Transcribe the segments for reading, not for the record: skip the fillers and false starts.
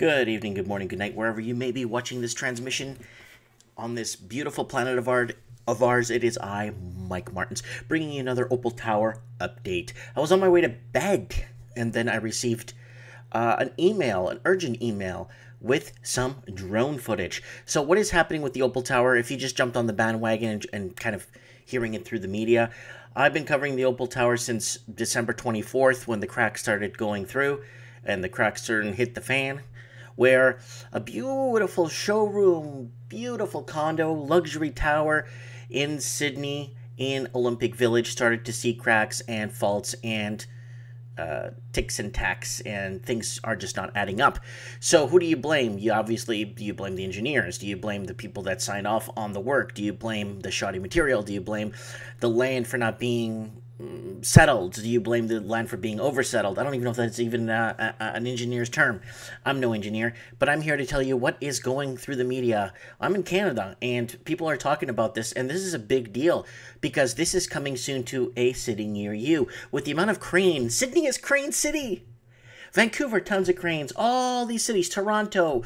Good evening, good morning, good night, wherever you may be watching this transmission on this beautiful planet of ours. It is I, Mike Martins, bringing you another Opal Tower update. I was on my way to bed, and then I received an urgent email with some drone footage. So what is happening with the Opal Tower? If you just jumped on the bandwagon and kind of hearing it through the media, I've been covering the Opal Tower since December 24th when the cracks started going through, and the cracks started hit the fan, where a beautiful showroom, beautiful condo, luxury tower in Sydney, in Olympic Village, started to see cracks and faults and ticks and tacks, and things are just not adding up. So who do you blame? Do you blame the engineers? Do you blame the people that signed off on the work? Do you blame the shoddy material? Do you blame the land for not being settled? Do you blame the land for being oversettled? I don't even know if that's even an engineer's term. I'm no engineer, but I'm here to tell you what is going through the media. I'm in Canada, and people are talking about this, and this is a big deal because this is coming soon to a city near you. With the amount of cranes, Sydney is Crane City. Vancouver, tons of cranes. All these cities, Toronto,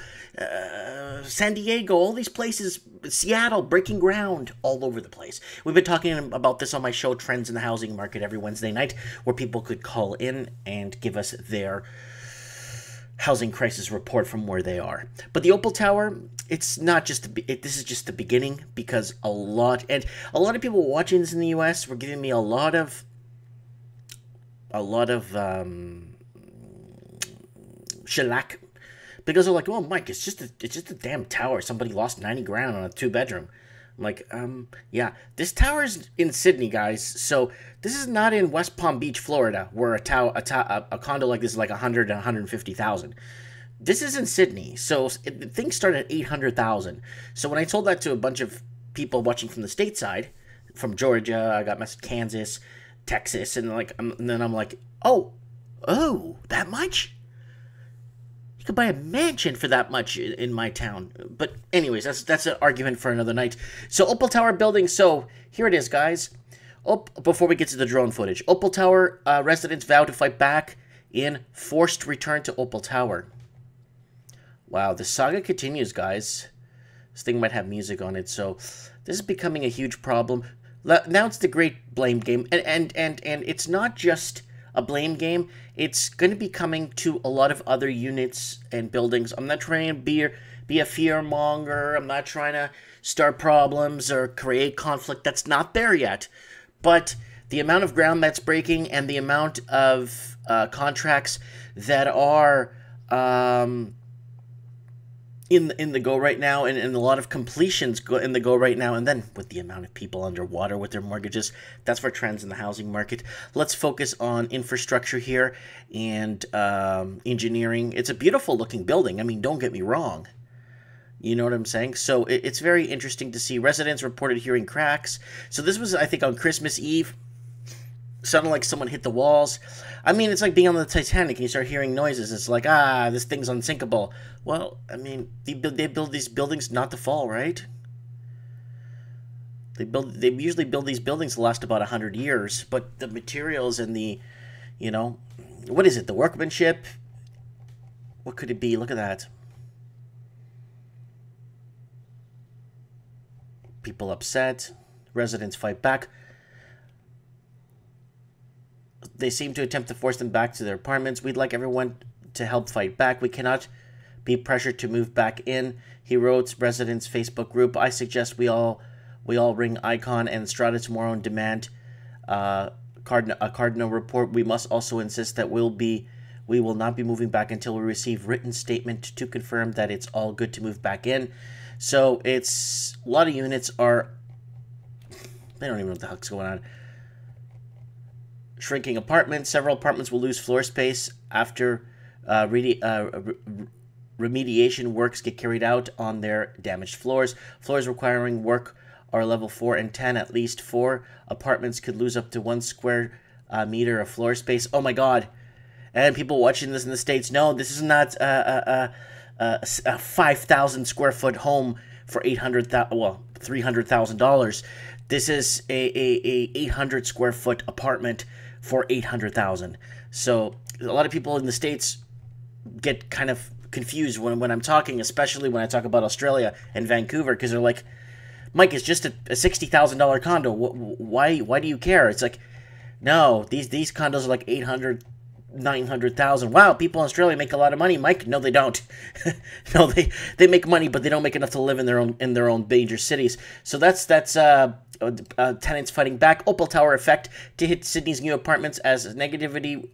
San Diego, all these places, Seattle, breaking ground all over the place. We've been talking about this on my show, Trends in the Housing Market, every Wednesday night, where people could call in and give us their housing crisis report from where they are. But the Opal Tower, it's not just this is just the beginning, because a lot of people watching this in the US were giving me a lot of shellac, because they're like, "Oh, Mike, it's just a damn tower. Somebody lost 90 grand on a 2-bedroom." I'm like, yeah, this tower's in Sydney, guys. So this is not in West Palm Beach, Florida, where a condo like this is like 100 and 150,000. This is in Sydney, so things start at 800,000. So when I told that to a bunch of people watching from the stateside, from Georgia, I got messaged Kansas, Texas, and then I'm like, oh, that much? You could buy a mansion for that much in my town. But anyways, that's an argument for another night. So Opal Tower building. So here it is, guys. Before we get to the drone footage, Opal Tower residents vow to fight back in forced return to Opal Tower. Wow, the saga continues, guys. This thing might have music on it, so this is becoming a huge problem. Now it's the great blame game, and it's not just a blame game. It's going to be coming to a lot of other units and buildings. I'm not trying to be a fear monger. I'm not trying to start problems or create conflict. That's not there yet. But the amount of ground that's breaking and the amount of contracts that are in the go right now, and a lot of completions in the go right now, and then with the amount of people underwater with their mortgages, that's for trends in the housing market. Let's focus on infrastructure here and engineering. It's a beautiful looking building. I mean, don't get me wrong. You know what I'm saying? So it's very interesting to see. Residents reported hearing cracks. So this was, I think, on Christmas Eve. Sounded like someone hit the walls. I mean, it's like being on the Titanic and you start hearing noises. It's like, this thing's unsinkable. Well, I mean, they build these buildings not to fall, right? They usually build these buildings to last about 100 years, but the materials and the, what is it? The workmanship? What could it be? Look at that. People upset. Residents fight back. They seem to attempt to force them back to their apartments. We'd like everyone to help fight back. We cannot be pressured to move back in, he wrote. Residents' Facebook group. I suggest we all ring Icon and Strata tomorrow and demand a Cardinal report. We must also insist that we will not be moving back until we receive written statement to confirm that it's all good to move back in. So it's a lot of units are, they don't even know what the heck's going on. Shrinking apartments. Several apartments will lose floor space after remediation works get carried out on their damaged floors. Floors requiring work are level 4 and 10. At least 4 apartments could lose up to 1 square meter of floor space. Oh my God. And people watching this in the States, no, this is not a 5,000 square foot home for $300,000. This is a 800 square foot apartment for $800,000. So a lot of people in the States get kind of confused when I'm talking, especially when I talk about Australia and Vancouver, because they're like, Mike, it's just a $60,000 condo. Why do you care? It's like, no, these condos are like 800, 900,000. Wow, people in Australia make a lot of money, Mike. No, they don't. No, they make money, but they don't make enough to live in their own major cities. So that's tenants fighting back. Opal Tower effect to hit Sydney's new apartments as negativity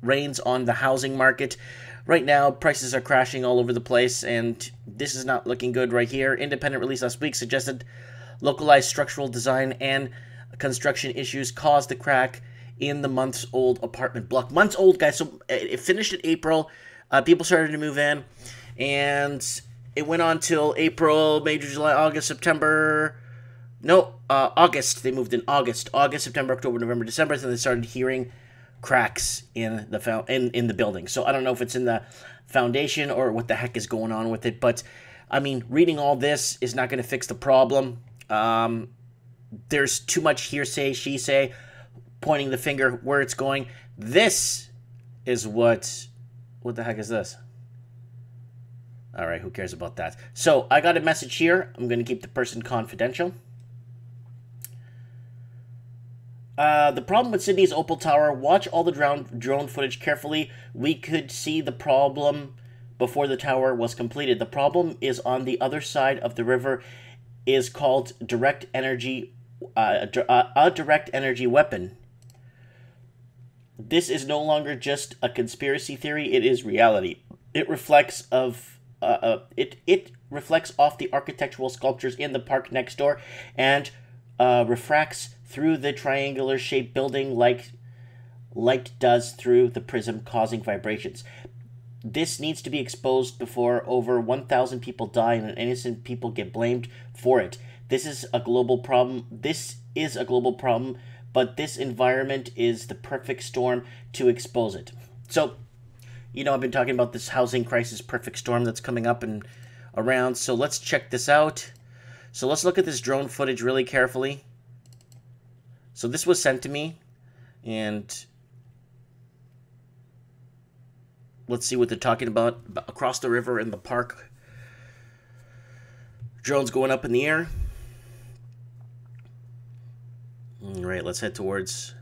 reigns on the housing market. Right now, prices are crashing all over the place, and this is not looking good right here. Independent release last week suggested localized structural design and construction issues caused the crack in the months-old apartment block. Months old, guys. So it finished in April. People started to move in, and it went on till April, May, June, July, August, September. No, August. They moved in August. August, September, October, November, December. And they started hearing cracks in the in the building. So I don't know if it's in the foundation or what the heck is going on with it. But I mean, reading all this is not going to fix the problem. There's too much hearsay, she say, pointing the finger where it's going. This is what the heck is this? All right, who cares about that? So I got a message here. I'm going to keep the person confidential. The problem with Sydney's Opal Tower, watch all the drone footage carefully. We could see the problem before the tower was completed. The problem is on the other side of the river, is called direct energy, a direct energy weapon. This is no longer just a conspiracy theory, it is reality. It reflects it reflects off the architectural sculptures in the park next door and refracts through the triangular-shaped building like light does through the prism, causing vibrations. This needs to be exposed before over 1,000 people die and innocent people get blamed for it. This is a global problem. But this environment is the perfect storm to expose it. So, you know, I've been talking about this housing crisis perfect storm that's coming up and around. So let's check this out. So let's look at this drone footage really carefully. So this was sent to me, and let's see what they're talking about across the river in the park. Drones going up in the air. All right, let's head towards.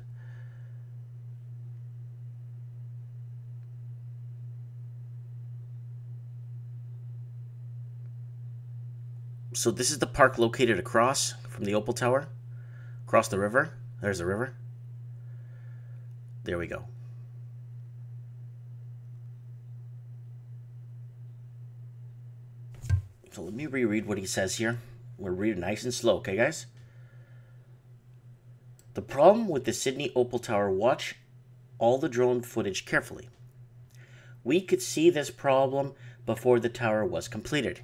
So this is the park located across from the Opal Tower, across the river. There's the river. There we go. So let me reread what he says here. We'll read it nice and slow, okay, guys? The problem with the Sydney Opal Tower, watch all the drone footage carefully. We could see this problem before the tower was completed.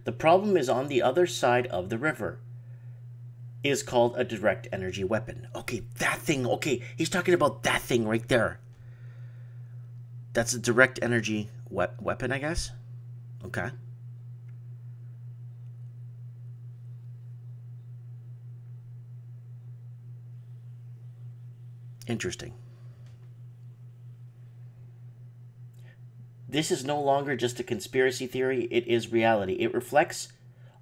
The problem is on the other side of the river. It is called a direct energy weapon. Okay, that thing. Okay, he's talking about that thing right there. That's a direct energy weapon, I guess. Okay. Interesting. This is no longer just a conspiracy theory, it is reality. It reflects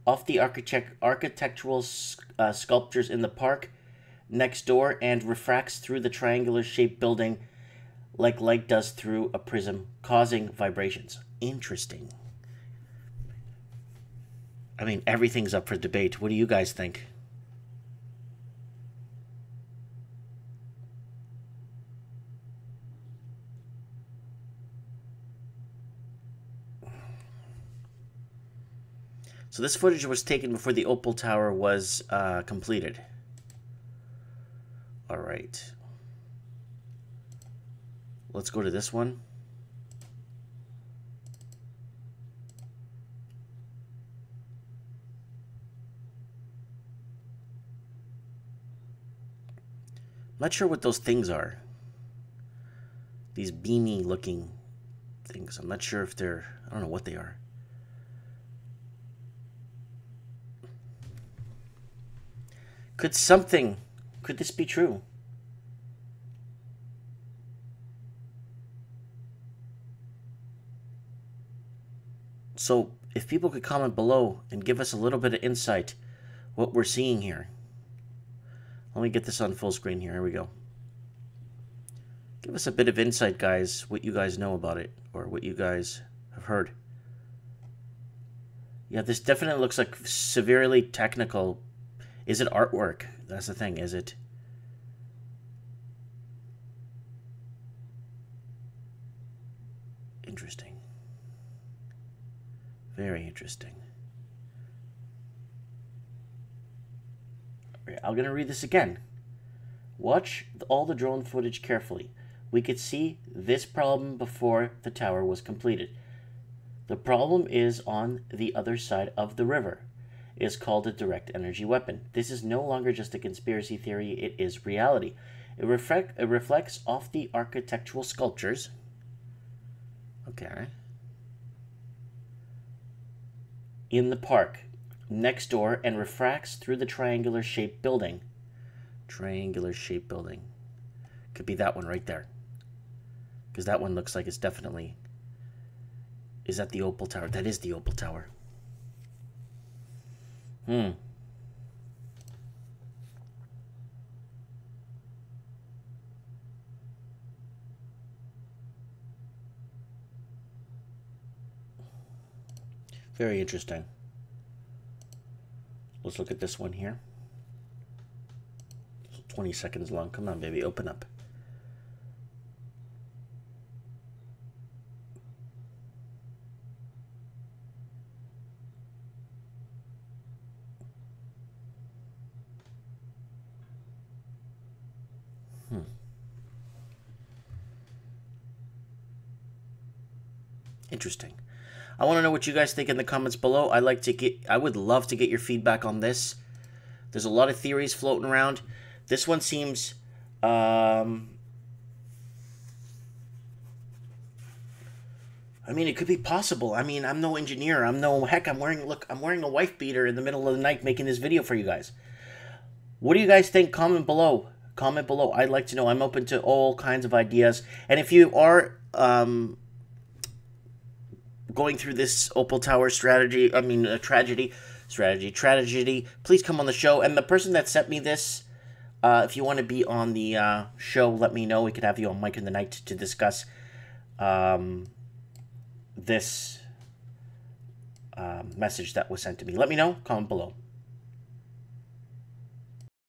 off the architectural sculptures in the park next door and refracts through the triangular-shaped building like light does through a prism, causing vibrations. Interesting. I mean, everything's up for debate. What do you guys think? So this footage was taken before the Opal Tower was completed. All right. Let's go to this one. I'm not sure what those things are. These beamy looking things. I'm not sure if they're, I don't know what they are. Could this be true? So if people could comment below and give us a little bit of insight what we're seeing here. Let me get this on full screen here. Here we go. Give us a bit of insight, guys, what you guys know about it, or what you guys have heard. Yeah, this definitely looks like severely technical. Is it artwork? That's the thing, is it? Interesting. Very interesting. I'm going to read this again. Watch all the drone footage carefully. We could see this problem before the tower was completed. The problem is on the other side of the river. It is called a direct energy weapon. This is no longer just a conspiracy theory, it is reality. It reflects off the architectural sculptures. Okay. In the park, next door, and refracts through the triangular-shaped building. Triangular-shaped building. Could be that one right there. Because that one looks like it's definitely... Is that the Opal Tower? That is the Opal Tower. Very interesting. Let's look at this one here. 20 seconds long. Come on, baby. Open up. Interesting. I want to know what you guys think in the comments below. I would love to get your feedback on this. There's a lot of theories floating around. This one seems I mean, it could be possible. I mean, I'm no engineer. I'm wearing a wife beater in the middle of the night making this video for you guys. What do you guys think? Comment below. Comment below. I'd like to know. I'm open to all kinds of ideas. And if you are going through this Opal Tower tragedy, please come on the show. And the person that sent me this, if you want to be on the show, let me know. We could have you on Mike in the Night to discuss this message that was sent to me. Let me know. Comment below.